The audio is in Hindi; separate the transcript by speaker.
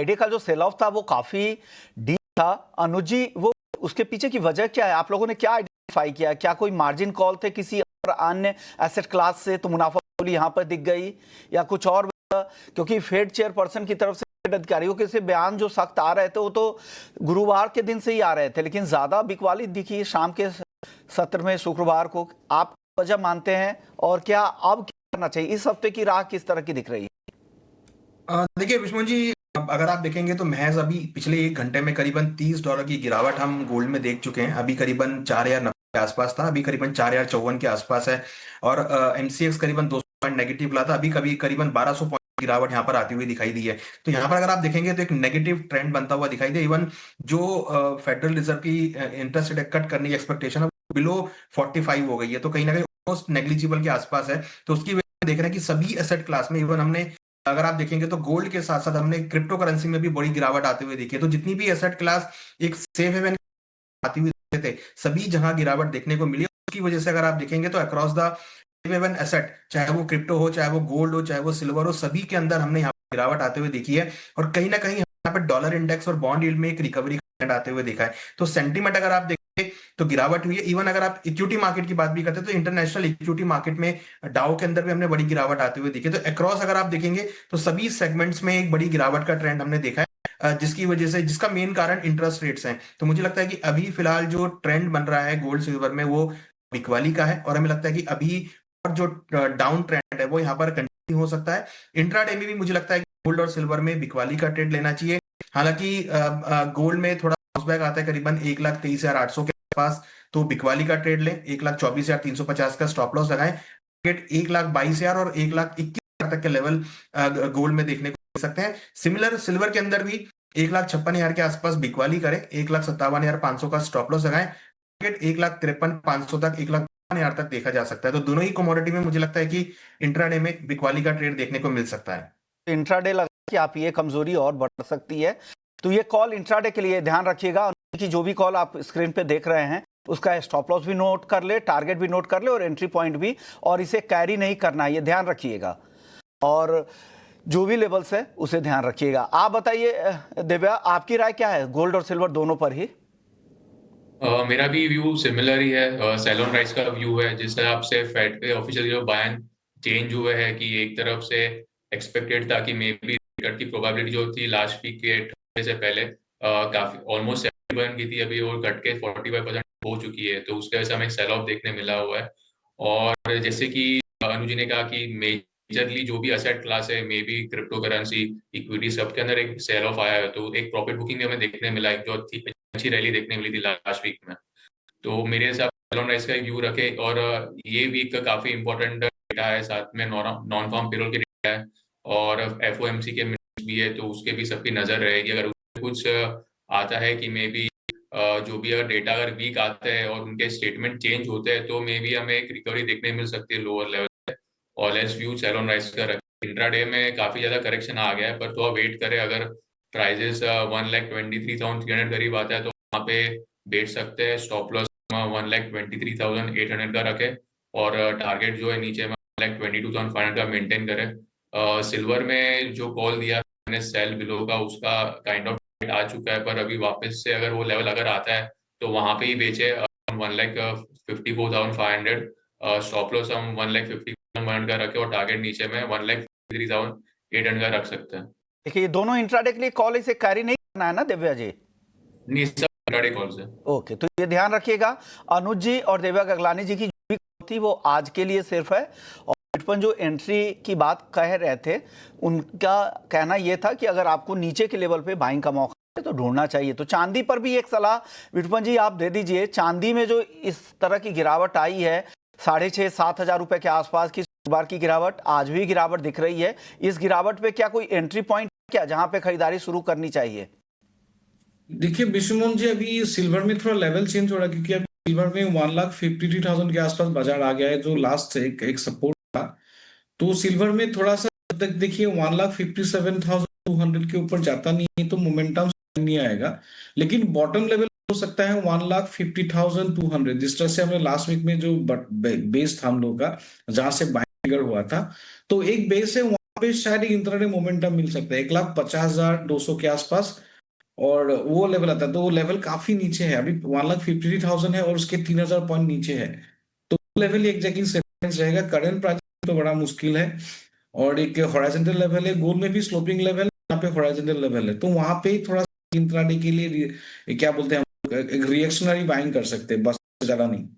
Speaker 1: फ्राइडे का जो सेल ऑफ था वो काफी डीप था। अनुज जी, वो उसके पीछे की वजह क्या है? आप लोगों ने क्या आइडेंटिफाई किया? क्या कोई मार्जिन कॉल थे किसी और अन्य एसेट क्लास से तो मुनाफा यहाँ पर दिख गई, या कुछ और वजह? क्योंकि फेड चेयरपर्सन की तरफ से अधिकारियों के से बयान जो सख्त आ रहे थे वो तो गुरुवार के दिन से ही आ रहे थे, लेकिन ज्यादा बिकवाली दिखी शाम के सत्र में शुक्रवार को। आप वजह मानते हैं, और क्या अब क्या करना चाहिए? इस हफ्ते की राह किस तरह की दिख रही है?
Speaker 2: देखिए विष्णु जी, अगर आप देखेंगे तो महज अभी पिछले 1 घंटे में करीबन $30 की गिरावट हम गोल्ड में देख चुके हैं। अभी करीबन 4090 के आसपास था, अभी करीबन 4054 के आसपास है। और एमसीएक्स करीबन 200 पॉइंट नेगेटिव रहा था, अभी कभी करीबन 1200 पॉइंट गिरावट यहाँ पर आती हुई दिखाई दी है। तो यहाँ पर अगर आप देखेंगे तो एक नेगेटिव ट्रेंड बनता हुआ दिखाई दे। इवन जो फेडरल रिजर्व की इंटरेस्ट रेट कट करने की एक्सपेक्टेशन है बिलो 45 हो गई है, तो कहीं ना कहीं ऑलमोस्ट नेग्लिजिबल के आसपास है। तो उसकी वजह से देख रहे हैं कि सभी एसेट क्लास में, इवन हमने अगर आप देखेंगे तो गोल्ड के साथ साथ हमने क्रिप्टो करेंसी में भी बड़ी गिरावट आते हुए देखी है। तो जितनी भी एसेट क्लास एक सेफ हेवन आती हुई थे, सभी जहां गिरावट देखने को मिली। उसकी वजह से अगर आप देखेंगे तो across the safe haven asset, चाहे वो क्रिप्टो हो, चाहे वो गोल्ड हो, चाहे वो सिल्वर हो, सभी के अंदर हमने यहाँ पर गिरावट आते हुए देखी है। और कहीं ना कहीं यहाँ पे डॉलर इंडेक्स और बॉन्ड यील्ड में एक रिकवरी आते हुए देखा है। तो सेंटीमेंट अगर आप देखें तो गिरावट हुई है। इवन अगर आप इक्विटी मार्केट की बात भी करते हैं तो इंटरनेशनल इक्विटी मार्केट में डाउ के अंदर भी हमने बड़ी गिरावट आते हुए देखी है। तो अक्रॉस अगर आप देखेंगे तो सभी सेगमेंट्स में एक बड़ी गिरावट का ट्रेंड हमने देखा है, जिसकी वजह से, जिसका मेन कारण इंटरेस्ट रेट्स हैं। तो मुझे लगता है कि अभी फिलहाल जो ट्रेंड बन रहा है गोल्ड सिल्वर में वो बिकवाली का है, और हमें लगता है कि अभी और जो डाउन ट्रेंड है वो यहाँ पर कंटिन्यू हो सकता है। इंट्राडे में भी मुझे लगता है कि गोल्ड और सिल्वर में बिकवाली का ट्रेंड लेना चाहिए। हालांकि गोल्ड में थोड़ा बाउंस बैक आता है करीबन 1,23,800 के आसपास, तो बिकवाली का ट्रेड लें। 1,24,350 का स्टॉप लॉस लगाएं। टारगेट 1,22,000 और 1,21,000 तक के लेवल गोल्ड में देखने को मिल सकते हैं। सिमिलर सिल्वर के अंदर भी 1,56,000 के आसपास बिकवाली करें, 1,57,500 का स्टॉप लॉस लगाएं। टारगेट 1,53,500 तक, 1,52,000 तक देखा जा सकता है। तो दोनों ही कमोडिटी में मुझे लगता है कि इंट्राडे में बिकवाली का ट्रेड देखने को मिल सकता है।
Speaker 1: इंट्राडे लगा कि आप ये कमजोरी और बढ़ सकती है, तो ये कॉल इंट्राडे के लिए ध्यान रखिएगा कि जो भी कॉल आप स्क्रीन पे देख रहे हैं उसका स्टॉप लॉस भी नोट कर ले, टारगेट भी नोट कर ले, और एंट्री पॉइंट भी, और इसे कैरी नहीं करना है, ये ध्यान रखिएगा। और जो भी लेवल्स है उसे ध्यान रखिएगा। आप बताइए दिव्या, आपकी राय क्या है गोल्ड और सिल्वर दोनों पर ही?
Speaker 3: मेरा भी व्यू सिमिलर ही है। सेलोन राइस का व्यू है जिस हिसाब से फेड के ऑफिशियल जो बयान चेंज हुए हैं कि एक तरफ से एक्सपेक्टेड था कि मे बी कट की प्रोबेबिलिटी जो थी लास्ट वीक के से पहले काफी ऑलमोस्ट 70% की थी, अभी और घट के 45% हो चुकी है। तो उसके वजह से हमें सेल ऑफ देखने मिला हुआ है। और जैसे कि अनुज जी ने कहा कि मेजरली जो भी असेट क्लास है, may be crypto currency, equity, सबके अंदर एक सेल ऑफ आया है। तो एक प्रॉफिट बुकिंग भी हमें देखने मिला है, जो अच्छी रैली देखने मिली थी लास्ट वीक में। तो मेरे हिसाब से सेलोन राइस का व्यू रखे। और ये वीक का काफी इंपॉर्टेंट डेटा है, साथ में नॉन फार्म पेरोल के डेटा है और एफओएमसी के मिनट्स भी है, तो उसके भी सबकी नजर रहेगी। अगर उसमें कुछ आता है कि मे बी जो भी अगर डेटा अगर वीक आते हैं और उनके स्टेटमेंट चेंज होते हैं, तो मे बी हमें एक रिकवरी देखने मिल सकती है लोअर लेवल पे। और लेट्स व्यू सेलोन राइस का रखें। इंट्राडे में काफी ज्यादा करेक्शन आ गया है, पर थोड़ा वेट करें। अगर प्राइजेस 1,23,300 करीब आता है तो वहाँ पे बैठ सकते हैं। स्टॉप लॉस 1,23,800 का रखे, और टारगेट जो है नीचे में 1,22,500 का मेंटेन करे। सिल्वर में जो कॉल दिया मैंने सेल बिलो का, उसका काइंड ऑफ आ चुका है, पर अभी वापस से अगर वो लेवल अगर आता है तो वहां पे ही बेचे। 1,54,500 स्टॉप लॉस हम 1,50,100 का रखे, और टारगेट नीचे में 1,53,800 का रख सकते हैं।
Speaker 1: देखिए, ये दोनों इंट्राडे के लिए कॉल, इसे कैरी नहीं करना है ना दिव्या जी?
Speaker 3: नहीं, सब इंट्राडे कॉल से।
Speaker 1: ओके, तो ये ध्यान रखिएगा। अनुज जी और दिव्या गगलानी जी की जो भी call थी वो आज के लिए सिर्फ है। और बिटकॉइन जो एंट्री की बात कह रहे थे, उनका कहना यह था कि अगर आपको नीचे के लेवल पे बाइंग का मौका है तो ढूंढना चाहिए। तो चांदी पर भी एक सलाह बिटकॉइन जी आप दे दीजिए। चांदी में जो इस तरह की गिरावट आई है, 6,500-7,000 रुपए के आसपास की बार की गिरावट, आज भी गिरावट दिख रही है। इस गिरावट पे क्या कोई एंट्री पॉइंट क्या जहां पे खरीदारी शुरू करनी चाहिए?
Speaker 4: देखिए विश्वमोहन जी, अभी सिल्वर में थोड़ा लेवल चेंज हो रहा है, क्योंकि अभी सिल्वर में 1,53,000 के आसपास बाजार आ गया है, जो लास्ट से एक सपोर्ट था। तो सिल्वर में थोड़ा सा देखिए 1,57,200 के ऊपर जाता नहीं है तो मोमेंटम नहीं आएगा। लेकिन बॉटम लेवल हो सकता है 1,50,200, जिस तरह से हमने लास्ट वीक में जो बेस था हम लोग का, जहां से बाइंग हुआ था। तो एक बेस है पे शायद एक इंट्राडे मोमेंटम मिल सकता है 1,50,200 के आसपास, और वो लेवल आता है, तो वो लेवल काफी नीचे है अभी, 1,53,000 है और उसके 3,000 पॉइंट नीचे है, तो वो लेवल एग्जैक्टली रेफरेंस रहेगा। करंट प्राइस तो बड़ा मुश्किल है, और एक हॉरिजॉन्टल लेवल है, गोल्ड में भी स्लोपिंग लेवल, यहाँ पे हॉरिजॉन्टल लेवल है, तो वहां पे थोड़ा इंट्राडे के लिए क्या बोलते हैं हम, एक रिएक्शनरी बाइंग कर सकते हैं, बस ज्यादा नहीं।